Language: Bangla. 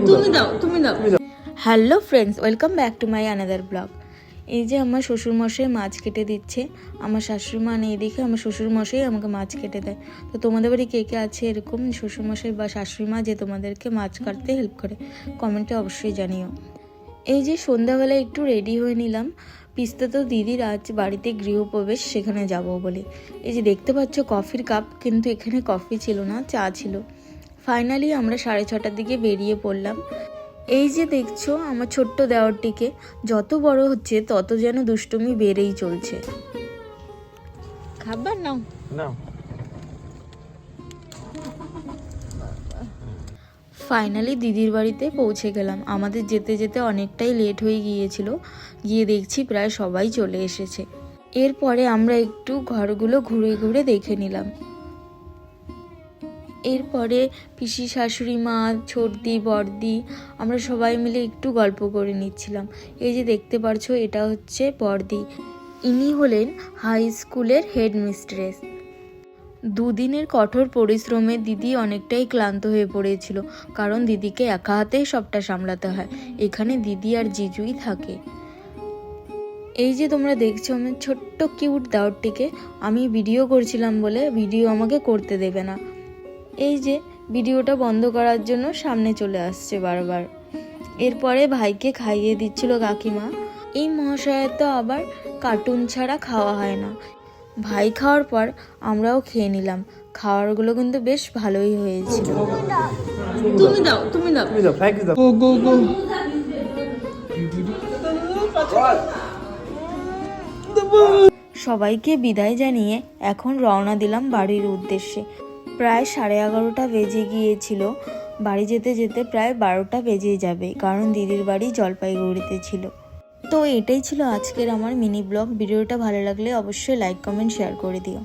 তুমি দাও। Hello friends, welcome back to my another blog. এই যে আমার শ্বশুরমশাই মাছ কেটে দিচ্ছে। আমার শাশুড়ি মা নেই দেখে আমার শ্বশুরমশাই আমাকে মাছ কেটে দেয়। তো তোমাদের বাড়ি কে কে আছে এরকম শ্বশুরমশাই বা শাশুড়ি মা যে তোমাদেরকে মাছ কাটতে হেল্প করে, কমেন্টে অবশ্যই জানিও। এই যে সন্ধ্যাবেলায় একটু রেডি হয়ে নিলাম। পিস্তা তো দিদির আজ বাড়িতে গৃহপ্রবেশ, সেখানে যাব বলে। এই যে দেখতে পাচ্ছ কফির কাপ, কিন্তু এখানে কফি ছিল না, চা ছিল। ফাইনালি আমরা 6:30টার দিকে বেরিয়ে পড়লাম। এই যে দেখছো আমার ছোট্ট দেওরটিকে, যত বড় হচ্ছে তত যেন দুষ্টুমি বেড়েই চলছে। খাবার নাও নাও। ফাইনালি দিদির বাড়িতে পৌঁছে গেলাম। আমাদের যেতে যেতে অনেকটাই লেট হয়ে গিয়েছিল। গিয়ে দেখছি প্রায় সবাই চলে এসেছে। এরপরে আমরা একটু ঘরগুলো ঘুরে ঘুরে দেখে নিলাম। এরপরে পিসি শাশুড়ি মা, ছোটদি, বড়দি, আমরা সবাই মিলে একটু গল্প করে নিচ্ছিলাম। এই যে দেখতে পারছো এটা হচ্ছে বড়দি। ইনি হলেন হাই স্কুলের হেড মিস্ট্রেস। দুদিনের কঠোর পরিশ্রমে দিদি অনেকটাই ক্লান্ত হয়ে পড়েছিল, কারণ দিদিকে একা হাতেই সবটা সামলাতে হয়। এখানে দিদি আর জিজুই থাকে। এই যে তোমরা দেখছো আমার ছোট্ট কিউট দেওরটিকে, আমি ভিডিও করছিলাম বলে ভিডিও আমাকে করতে দেবে না। এই যে ভিডিওটা বন্ধ করার জন্য সামনে চলে আসছে বারবার। এরপরে ভাইকে খাইয়ে দিচ্ছিল কাকিমা। এই মহাশয়ের তো আবার কার্টুন ছাড়া খাওয়া হয় না। ভাই খাওয়ার পর আমরাও খেয়ে নিলাম। খাওয়ারগুলো কিন্তু বেশ ভালোই হয়েছিল। তুমি দাও। গো গো গো। সবাইকে বিদায় জানিয়ে এখন রওনা দিলাম বাড়ির উদ্দেশ্যে। প্রায় 11:30টা বেজে গিয়েছিল। বাড়ি যেতে যেতে প্রায় 12টা বেজে যাবে, কারণ দিদির বাড়ি জলপাইগুড়িতে ছিল। তো এটাই ছিল আজকের আমার মিনি ব্লগ। ভিডিওটা ভালো লাগলে অবশ্যই লাইক, কমেন্ট, শেয়ার করে দিও।